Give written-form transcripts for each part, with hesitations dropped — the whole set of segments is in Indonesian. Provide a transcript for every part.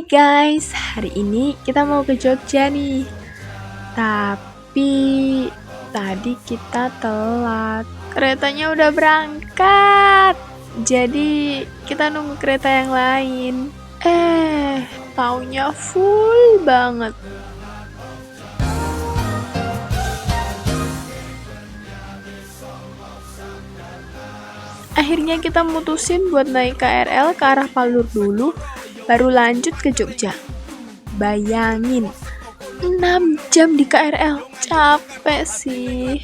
guys, hari ini kita mau ke Jogja nih. Tapi tadi kita telat. Keretanya udah berangkat. Jadi kita nunggu kereta yang lain. Taunya full banget. Akhirnya kita mutusin buat naik KRL ke arah Palur dulu, baru lanjut ke Jogja. Bayangin, 6 jam di KRL, capek sih.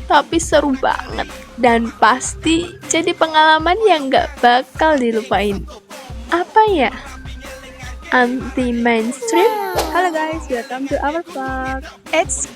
Tapi seru banget, dan pasti jadi pengalaman yang gak bakal dilupain. Apa ya? Anti mainstream? Halo guys, welcome to our vlog.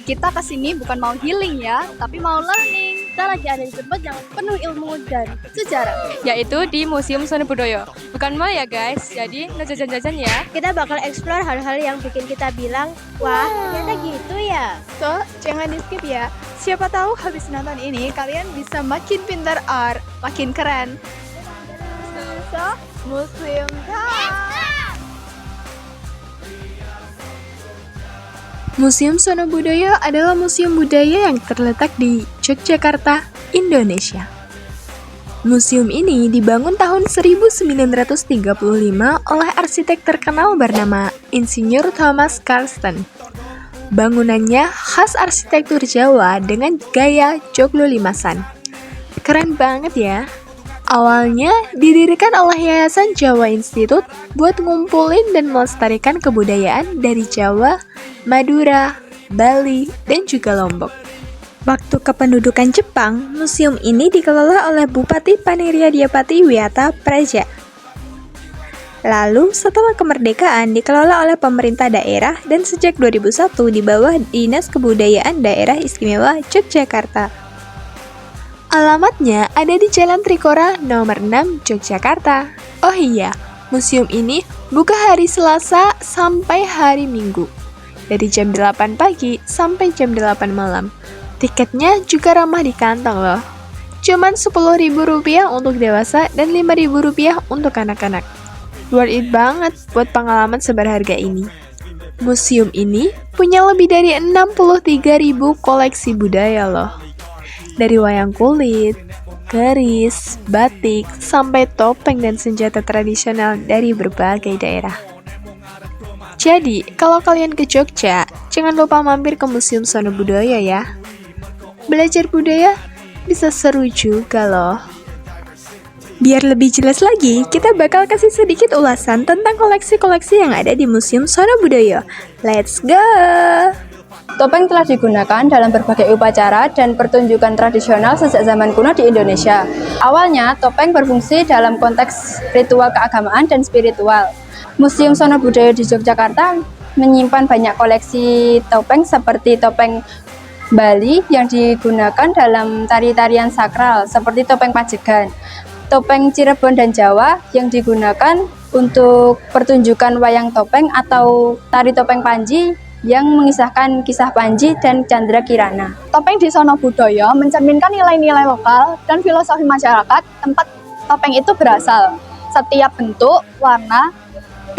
Kita kesini bukan mau healing ya, tapi mau learning. Kita lagi ada di tempat yang penuh ilmu dan sejarah, yaitu di Museum Sono Budoyo. Bukan mal ya guys, jadi ngejajan-jajan ya. Kita bakal explore hal-hal yang bikin kita bilang, wah ternyata gitu ya. So, jangan di skip ya. Siapa tahu habis nonton ini kalian bisa makin pintar art, makin keren. So, museum time. Museum Sono Budoyo adalah museum budaya yang terletak di Yogyakarta, Indonesia. Museum ini dibangun tahun 1935 oleh arsitek terkenal bernama Insinyur Thomas Karsten. Bangunannya khas arsitektur Jawa dengan gaya joglo limasan. Keren banget ya. Awalnya didirikan oleh Yayasan Jawa Institute buat ngumpulin dan melestarikan kebudayaan dari Jawa, Madura, Bali, dan juga Lombok. Waktu kependudukan Jepang, museum ini dikelola oleh Bupati Paniriadiapati Wiyata Praja. Lalu setelah kemerdekaan dikelola oleh pemerintah daerah dan sejak 2001 di bawah Dinas Kebudayaan Daerah Istimewa Yogyakarta. Alamatnya ada di Jalan Trikora nomor 6 Yogyakarta. Oh iya, museum ini buka hari Selasa sampai hari Minggu. Dari jam 8 pagi sampai jam 8 malam. Tiketnya juga ramah di kantong loh. Cuman Rp10.000 untuk dewasa dan Rp5.000 untuk anak-anak. Worth it banget buat pengalaman seberharga ini. Museum ini punya lebih dari 63.000 koleksi budaya loh. Dari wayang kulit, keris, batik, sampai topeng dan senjata tradisional dari berbagai daerah. Jadi, kalau kalian ke Jogja, jangan lupa mampir ke Museum Sono Budoyo ya. Belajar budaya bisa seru juga loh. Biar lebih jelas lagi, kita bakal kasih sedikit ulasan tentang koleksi-koleksi yang ada di Museum Sono Budoyo. Let's go! Topeng telah digunakan dalam berbagai upacara dan pertunjukan tradisional sejak zaman kuno di Indonesia. Awalnya, topeng berfungsi dalam konteks ritual keagamaan dan spiritual. Museum Sono Budoyo di Yogyakarta menyimpan banyak koleksi topeng seperti topeng Bali yang digunakan dalam tari-tarian sakral seperti topeng Pajegan, topeng Cirebon dan Jawa yang digunakan untuk pertunjukan wayang topeng atau tari topeng Panji yang mengisahkan kisah Panji dan Chandra Kirana. Topeng di Sono Budoyo mencerminkan nilai-nilai lokal dan filosofi masyarakat tempat topeng itu berasal. Setiap bentuk, warna,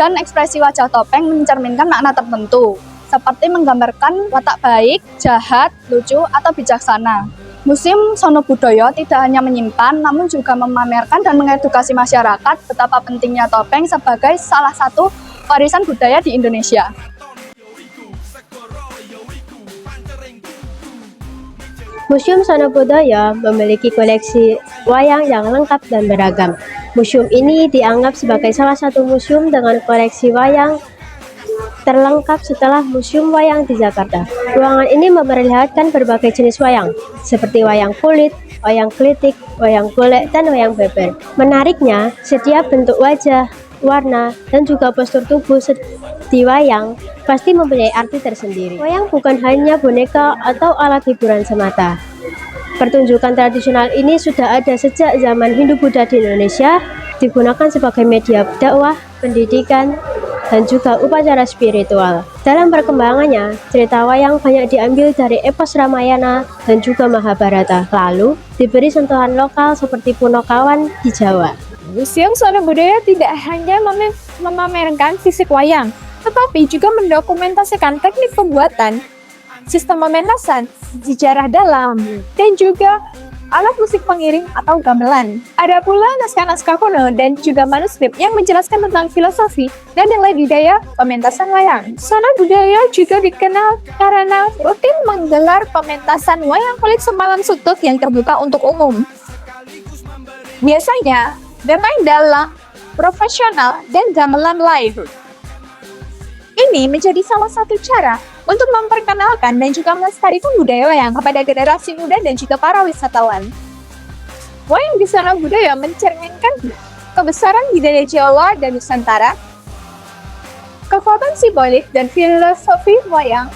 dan ekspresi wajah topeng mencerminkan makna tertentu, seperti menggambarkan watak baik, jahat, lucu, atau bijaksana. Museum Sono Budoyo tidak hanya menyimpan, namun juga memamerkan dan mengedukasi masyarakat betapa pentingnya topeng sebagai salah satu warisan budaya di Indonesia. Museum Sono Budoyo memiliki koleksi wayang yang lengkap dan beragam. Museum ini dianggap sebagai salah satu museum dengan koleksi wayang terlengkap setelah Museum Wayang di Jakarta. Ruangan ini memperlihatkan berbagai jenis wayang, seperti wayang kulit, wayang klitik, wayang golek, dan wayang beber. Menariknya, setiap bentuk wajah, warna, dan juga postur tubuh di wayang pasti mempunyai arti tersendiri. Wayang bukan hanya boneka atau alat hiburan semata. Pertunjukan tradisional ini sudah ada sejak zaman Hindu-Buddha di Indonesia, digunakan sebagai media dakwah, pendidikan, dan juga upacara spiritual. Dalam perkembangannya, cerita wayang banyak diambil dari epos Ramayana dan juga Mahabharata, lalu diberi sentuhan lokal seperti Punokawan di Jawa. Museum Sono Budoyo tidak hanya memamerkan fisik wayang, tetapi juga mendokumentasikan teknik pembuatan, sistem pementasan, sejarah dalam, dan juga alat musik pengiring atau gamelan. Ada pula naskah-naskah kuno dan juga manuskrip yang menjelaskan tentang filosofi dan nilai budaya pementasan wayang. Sana Budaya juga dikenal karena rutin menggelar pementasan wayang kulit semalam suntuk yang terbuka untuk umum. Biasanya bermain dalam profesional dan gamelan live. Ini menjadi salah satu cara untuk memperkenalkan dan juga melestarikan budaya wayang kepada generasi muda dan juga para wisatawan. Wayang di Sana Budaya mencerminkan kebesaran budaya Jawa dan Nusantara, kekuatan simbolik dan filosofi wayang,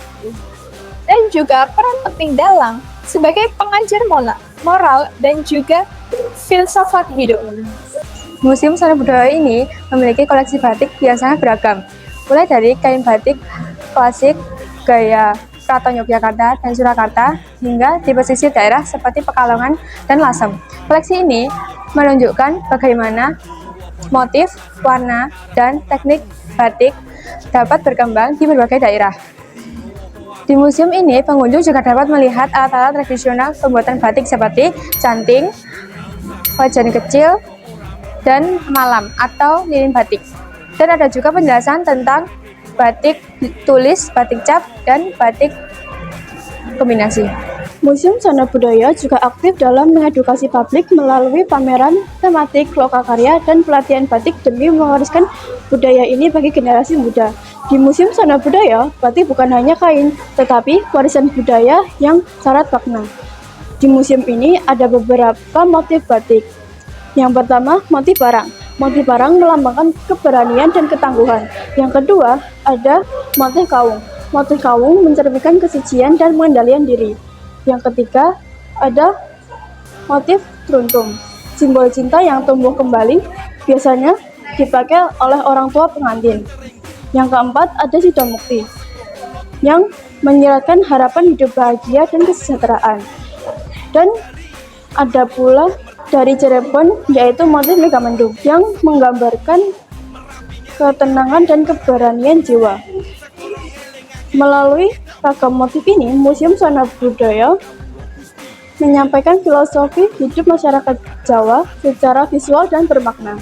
dan juga peran penting dalang sebagai pengajar moral dan juga filsafat hidup. Museum Sana Budaya ini memiliki koleksi batik yang sangat beragam, mulai dari kain batik klasik, gaya Keraton Yogyakarta dan Surakarta, hingga di pesisir daerah seperti Pekalongan dan Lasem. Koleksi ini menunjukkan bagaimana motif, warna, dan teknik batik dapat berkembang di berbagai daerah. Di museum ini, pengunjung juga dapat melihat alat-alat tradisional pembuatan batik seperti canting, wajan kecil, dan malam atau lilin batik. Dan ada juga penjelasan tentang batik tulis, batik cap, dan batik kombinasi. Museum Sana Budaya juga aktif dalam mengedukasi publik melalui pameran tematik, lokal karya, dan pelatihan batik demi mewariskan budaya ini bagi generasi muda. Di Museum Sana Budaya, batik bukan hanya kain, tetapi warisan budaya yang syarat makna. Di museum ini ada beberapa motif batik. Yang pertama, motif barang. Motif barang melambangkan keberanian dan ketangguhan. Yang kedua, ada motif kaung. Motif kaung mencerminkan kesucian dan pengendalian diri. Yang ketiga, ada motif teruntung. Simbol cinta yang tumbuh kembali, biasanya dipakai oleh orang tua pengantin. Yang keempat, ada sidomukti, yang menyiratkan harapan hidup bahagia dan kesejahteraan. Dan ada pula dari Cirebon, yaitu motif Megamendung yang menggambarkan ketenangan dan keberanian jiwa. Melalui ragam motif ini, Museum Sana Budaya menyampaikan filosofi hidup masyarakat Jawa secara visual dan bermakna.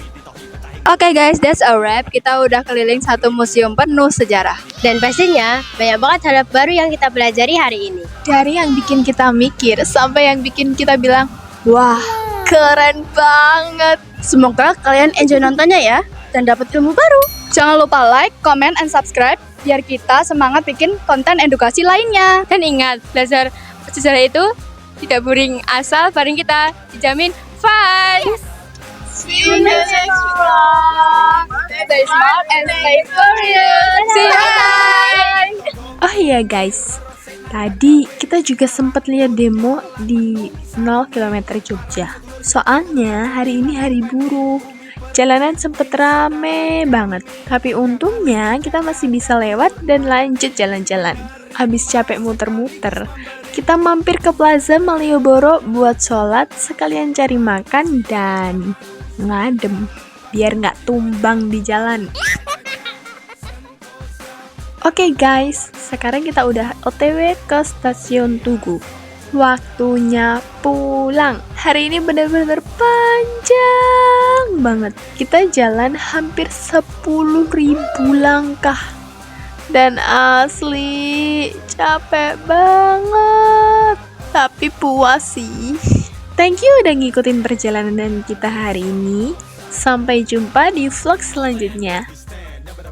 Oke guys, that's a wrap. Kita udah keliling satu museum penuh sejarah. Dan pastinya banyak banget hal baru yang kita pelajari hari ini. Dari yang bikin kita mikir sampai yang bikin kita bilang, wah, keren banget. Semoga kalian enjoy nontonnya ya, dan dapat ilmu baru. Jangan lupa like, comment, and subscribe biar kita semangat bikin konten edukasi lainnya. Dan ingat, belajar sejarah itu tidak boring, asal bareng kita dijamin fun. See you next vlog. Stay smart and stay curious. See you. Bye. Oh iya guys, tadi kita juga sempat lihat demo di 0 km Jogja. Soalnya hari ini hari buruh, jalanan sempet rame banget. Tapi untungnya kita masih bisa lewat dan lanjut jalan-jalan. Habis capek muter-muter, kita mampir ke Plaza Malioboro buat sholat, sekalian cari makan dan ngadem, biar nggak tumbang di jalan. Oke guys, sekarang kita udah OTW ke stasiun Tugu. Waktunya pulang. Hari ini benar-benar panjang banget. Kita jalan hampir 10.000 langkah. Dan asli capek banget. Tapi puas sih. Thank you udah ngikutin perjalanan kita hari ini. Sampai jumpa di vlog selanjutnya.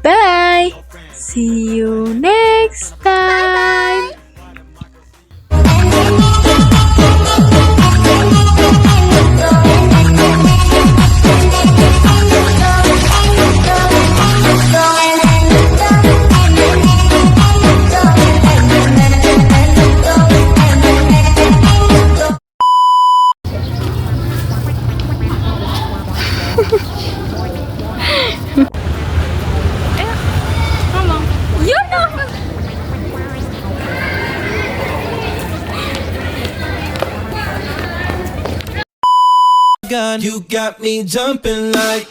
Bye. See you next time. You got me jumping like